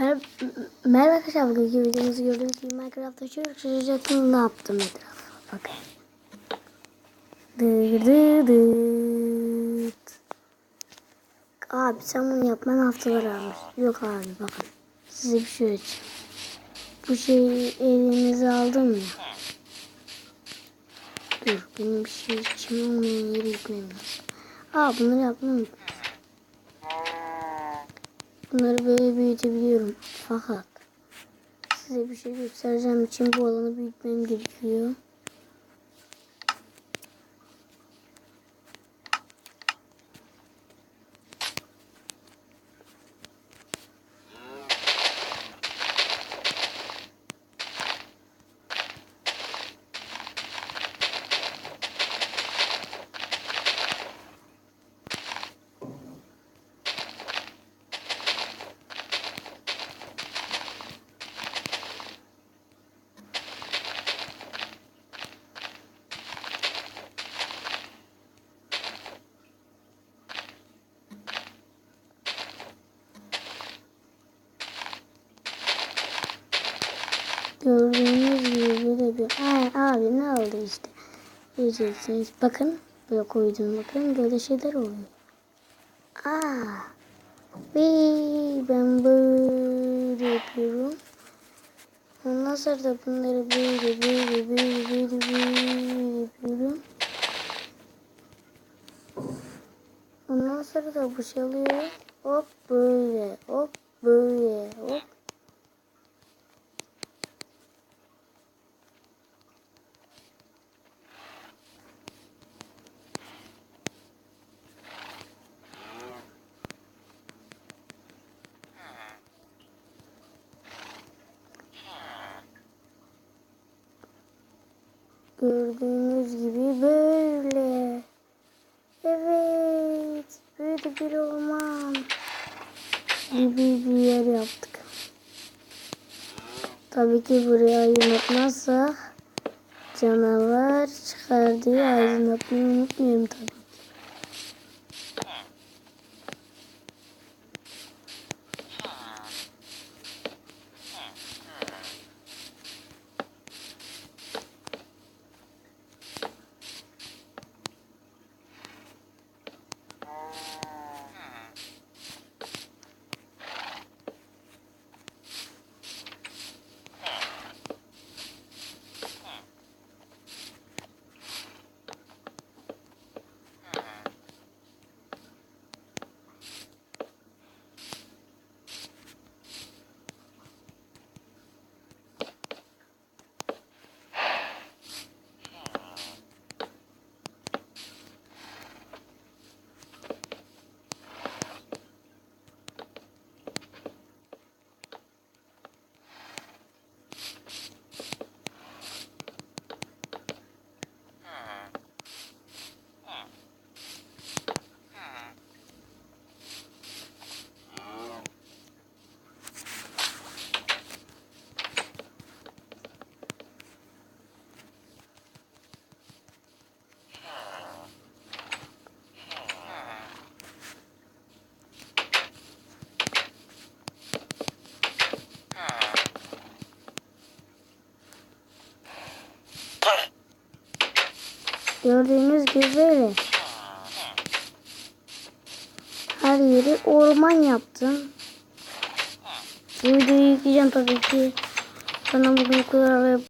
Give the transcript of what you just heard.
Merhaba arkadaşlar, bugünkü videomuzu gördüğünüz gibi Minecraft'ta çocuk ne yaptım etrafa. Bakın. Abi sen bunu yapman haftalar almış. Yok abi bakın. Size bir şey açayım. Bu şeyi elinize aldım ya. Dur benim bir şey içim olmayan yere gitmem lazım. Bunları yapmam. Bunları böyle büyütebiliyorum. Fakat size bir şey göstereceğim için bu alanı büyütmem gerekiyor. Gördüğünüz gibi böyle bir abi ne oldu işte. Göreceksiniz. Bakın böyle koydum, bakın böyle şeyler oluyor. Ve ben böyle yapıyorum. Ondan sonra da bunları böyle yapıyorum. Ondan sonra da boşalıyor. Hop böyle, hop böyle, hop. Gördüğünüz gibi böyle. Evet. Böyle bir orman gibi bir yer yaptık. Tabii ki buraya aydınlatmazsak canavar çıkar diye aydınlatmayı unutmuyorum tabii. Gördüğünüz gibi böyle. Her yeri orman yaptım. Bu videoyu yükleyeceğim tabii ki. Bana bugün bu kadar